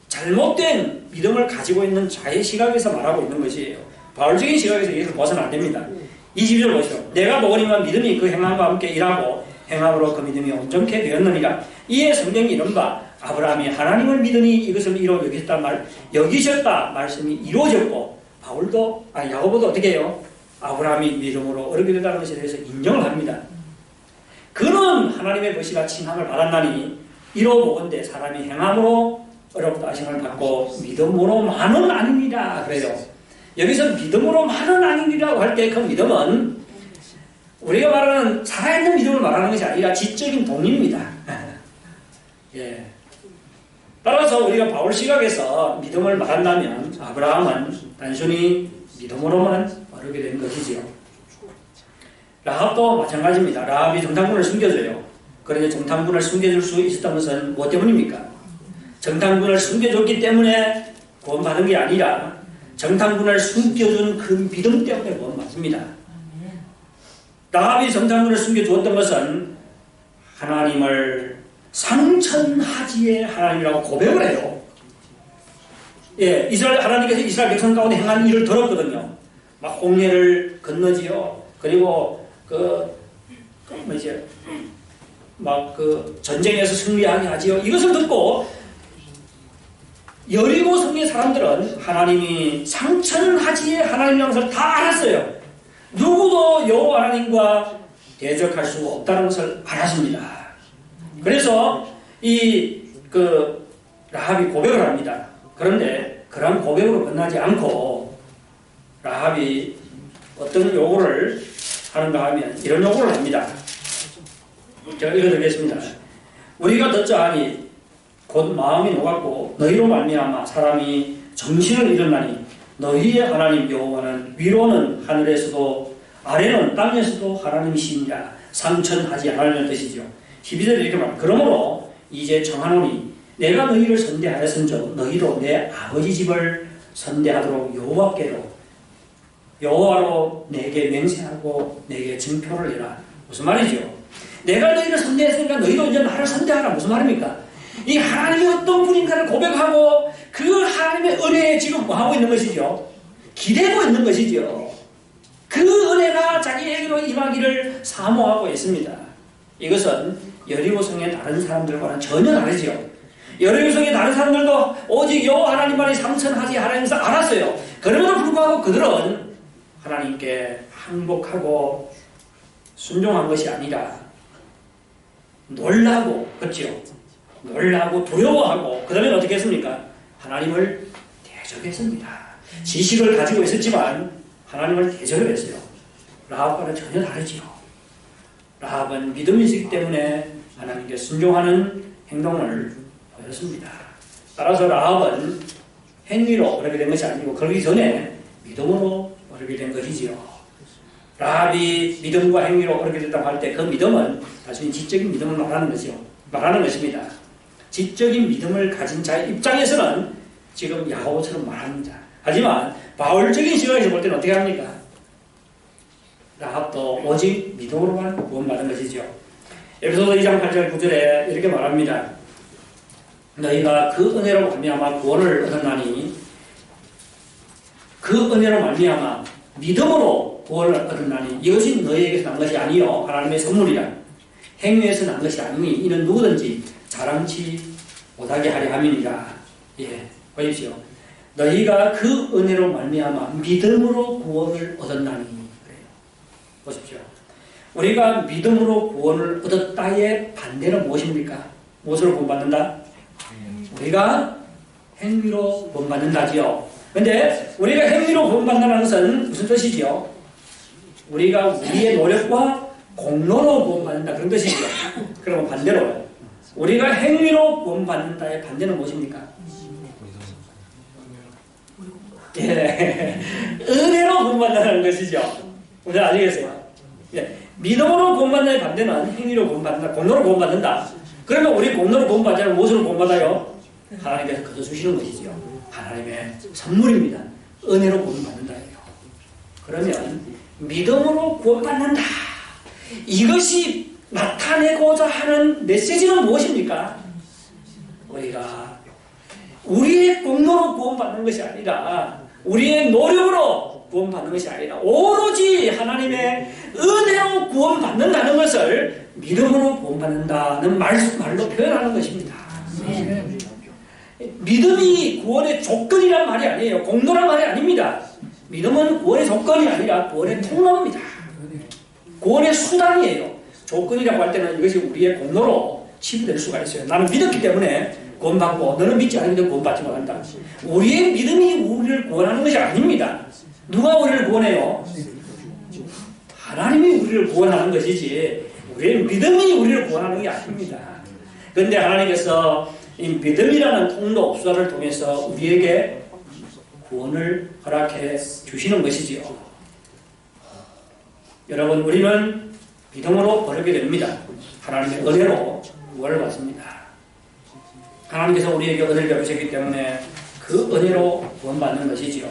A: 잘못된 믿음을 가지고 있는 자의 시각에서 말하고 있는 것이에요. 바울적인 시각에서 이것을 벗어나면 안 됩니다. 22절 보시오. 내가 먹으니만 믿음이 그 행함과 함께 일하고 행함으로 그 믿음이 온전케 되었느니라. 이에 성경이 이른바 아브라함이 하나님을 믿으니 이것을 이루어 여기셨다 말씀이 이루어졌고, 야고보도 어떻게 해요? 아브라함이 믿음으로 어렵게 되다는 것에 대해서 인정을 합니다. 그는 하나님의 것이라 칭함을 받았나니 이로보건대 사람이 행함으로 어렵다 하심을 받고 믿음으로만은 아닙니다. 그래요. 여기서 믿음으로만은 아니라고 할 때 그 믿음은 우리가 말하는 살아있는 믿음을 말하는 것이 아니라 지적인 동의입니다. 예. 따라서 우리가 바울 시각에서 믿음을 말한다면 아브라함은 단순히 믿음으로만 어렵게 된 것이지요. 라합도 마찬가지입니다. 라합이 정탐꾼을 숨겨줘요. 그런데 정탐꾼을 숨겨줄 수 있었던 것은 무엇 때문입니까? 정탐꾼을 숨겨줬기 때문에 구원받은 게 아니라 정탐꾼을 숨겨준 그 믿음 때문에 구원받습니다. 라합이 정탐꾼을 숨겨주었던 것은 하나님을 상천하지의 하나님이라고 고백을 해요. 예, 하나님께서 이스라엘 백성 가운데 행한 일을 들었거든요. 막 홍해를 건너지요. 그리고 전쟁에서 승리하게 하지요. 이것을 듣고 여리고 성의 사람들은 하나님이 상천하지의 하나님이라는 것을 다 알았어요. 누구도 여호와 하나님과 대적할 수 없다는 것을 알았습니다. 그래서 라합이 고백을 합니다. 그런데 그런 고백으로 끝나지 않고 라합이 어떤 요구를 하는가 하면 이런 요구를 합니다. 제가 읽어드리겠습니다. 우리가 듣자하니 곧 마음이 녹았고 너희로 말미암아 사람이 정신을 잃었나니 너희의 하나님 여호와는 위로는 하늘에서도 아래는 땅에서도 하나님이시니라. 상천하지 않으려는 뜻이죠. 12절에 이렇게 말합니다. 그러므로 이제 정하노니 내가 너희를 선대하였은즉 너희도 내 아버지 집을 선대하도록 여호와로 내게 맹세하고 내게 증표를 내라. 무슨 말이죠? 내가 너희를 선대했으니까 너희도 이제 나를 선대하라. 무슨 말입니까? 이 하나님이 어떤 분인가를 고백하고 그 하나님의 은혜에 지금 뭐하고 있는 것이죠? 기대고 있는 것이죠. 그 은혜가 자기에게로 임하기를 사모하고 있습니다. 이것은 여리고성의 다른 사람들과는 전혀 다르죠. 여리고성의 다른 사람들도 오직 여호와 하나님만이 상천하지 하나님께서 알았어요. 그럼에도 불구하고 그들은 하나님께 항복하고 순종한 것이 아니라 놀라고, 그렇죠? 놀라고 두려워하고 그 다음에 어떻게 했습니까? 하나님을 대적했습니다. 지식을 가지고 있었지만 하나님을 대적을 했어요. 라합과는 전혀 다르지요. 라합은 믿음이 있기 때문에 하나님께 순종하는 행동을 보였습니다. 따라서 라합은 행위로 그렇게 된 것이 아니고 그러기 전에 믿음으로 그렇게 된 것이지요. 라합이 믿음과 행위로 그렇게 됐다고 할 때 그 믿음은 단순히 지적인 믿음을 말하는 것입니다. 지적인 믿음을 가진 자의 입장에서는 지금 야고보처럼 말합니다. 하지만 바울적인 시각에서 볼 때는 어떻게 합니까? 라합도 오직 믿음으로만 구원받은 것이죠. 에베소서 2장 8절 9절에 이렇게 말합니다. 너희가 그 은혜로 말미암아 구원을 얻었나니 그 은혜로 말미암아 믿음으로 구원을 얻었나니 이것이 너희에게서 난 것이 아니요 하나님의 선물이라. 행위에서 난 것이 아니니 이는 누구든지 자랑치 못하게 하려 함이니라. 예, 보십시오. 너희가 그 은혜로 말미암아 믿음으로 구원을 얻었나니 그래요. 보십시오. 우리가 믿음으로 구원을 얻었다의 반대는 무엇입니까? 무엇으로 구원받는다? 우리가 행위로 구원받는다지요. 근데 우리가 행위로 구원받는다는 것은 무슨 뜻이지요? 우리가 우리의 노력과 공로로 구원받는다 그런 뜻이죠. 그러면 반대로 우리가 행위로 구원받는다의 반대는 무엇입니까? 예, 은혜로 구원받는다는 것이죠. 우리 아시겠어요? 예, 믿음으로 구원받는다의 반대는 행위로 구원받는다, 공로로 구원받는다. 그러면 우리 공로로 구원받지 않으면 무엇으로 구원받아요? 하나님께서 거둬주시는 것이지요. 하나님의 선물입니다. 은혜로 구원받는다예요. 그러면 믿음으로 구원받는다. 이것이 나타내고자 하는 메시지는 무엇입니까? 우리가 우리의 공로로 구원받는 것이 아니라 우리의 노력으로 구원받는 것이 아니라 오로지 하나님의 은혜로 구원받는다는 것을 믿음으로 구원받는다는 말로 표현하는 것입니다. 믿음이 구원의 조건이란 말이 아니에요. 공로란 말이 아닙니다. 믿음은 구원의 조건이 아니라 구원의 통로입니다. 구원의 수단이에요. 조건이라고 할 때는 이것이 우리의 공로로 치부될 수가 있어요. 나는 믿었기 때문에 구원받고 너는 믿지 않기 때문에 구원받지 못한다. 우리의 믿음이 우리를 구원하는 것이 아닙니다. 누가 우리를 구원해요? 하나님이 우리를 구원하는 것이지 우리의 믿음이 우리를 구원하는 게 아닙니다. 그런데 하나님께서 이 믿음이라는 통로 수단을 통해서 우리에게 구원을 허락해 주시는 것이지요. 여러분, 우리는 믿음으로 거르게 됩니다. 하나님의 은혜로 구원을 받습니다. 하나님께서 우리에게 은혜를 베푸셨기 때문에 그 은혜로 구원받는 것이지요.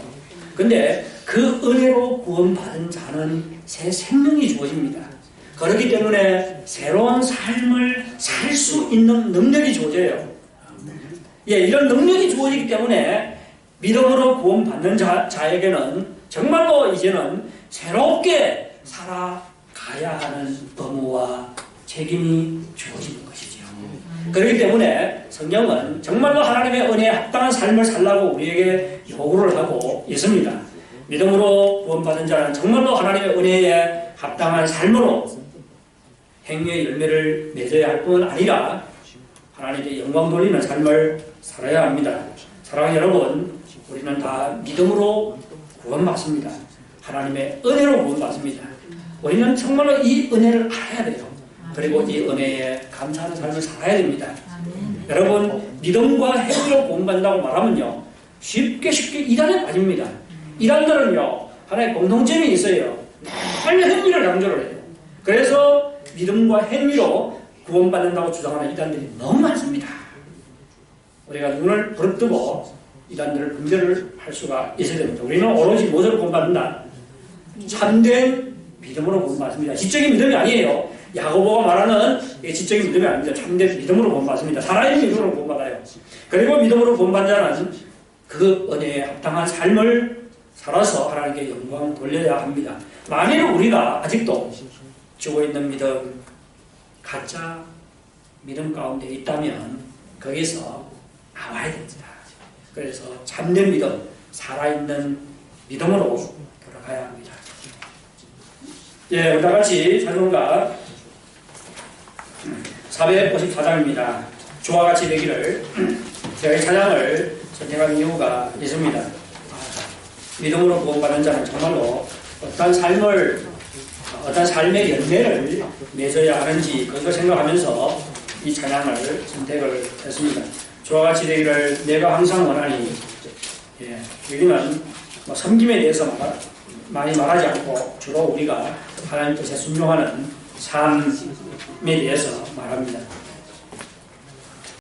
A: 근데 그 은혜로 구원받은 자는 새 생명이 주어집니다. 그렇기 때문에 새로운 삶을 살 수 있는 능력이 주어져요. 예, 이런 능력이 주어지기 때문에 믿음으로 구원받는 자에게는 정말로 이제는 새롭게 살아가야 하는 의무와 책임이 주어지는 것이죠. 그렇기 때문에 성경은 정말로 하나님의 은혜에 합당한 삶을 살라고 우리에게 요구를 하고 있습니다. 믿음으로 구원받은 자는 정말로 하나님의 은혜에 합당한 삶으로 행위의 열매를 맺어야 할 뿐 아니라 하나님께 영광 돌리는 삶을 살아야 합니다. 사랑하는 여러분, 우리는 다 믿음으로 구원받습니다. 하나님의 은혜로 구원받습니다. 우리는 정말로 이 은혜를 알아야 돼요. 그리고 이 은혜에 감사하는 삶을 살아야 됩니다. 여러분, 믿음과 행위로 구원받는다고 말하면요, 쉽게 이단에 빠집니다. 이단들은요, 하나의 공통점이 있어요. 늘 행위를 강조를 해요. 그래서 믿음과 행위로 구원받는다고 주장하는 이단들이 너무 많습니다. 우리가 눈을 부릅뜨고 이단들을 분별을 할 수가 있어야 됩니다. 우리는 오로지 무엇으로 구원받는다? 참된 믿음으로 구원받습니다. 지적인 믿음이 아니에요. 야고보가 말하는 지적인 믿음이 아닙니다. 참된 믿음으로 구원받습니다. 살아있는 믿음으로 구원받아요. 그리고 믿음으로 구원받는 자는 그 은혜에 합당한 삶을 살아서 하나님께 영광 돌려야 합니다. 만일 우리가 아직도 주고 있는 믿음, 가짜 믿음 가운데 있다면 거기서 나와야 됩니다. 그래서 참된 믿음, 살아있는 믿음으로 돌아가야 합니다. 예, 우리 다 같이 찬송가 454장입니다. 주와 같이 되기를. 제가 이 찬양을 선택한 이유가 있습니다. 믿음으로 구원받는 자는 정말로 어떤 삶의 열매를 맺어야 하는지 그걸 생각하면서 이 찬양을 선택을 했습니다. 주와 같이 되기를 내가 항상 원하니. 예, 여기는 섬김에 대해서 많이 말하지 않고 주로 우리가 하나님 뜻에 순종하는 삶에 대해서 말합니다.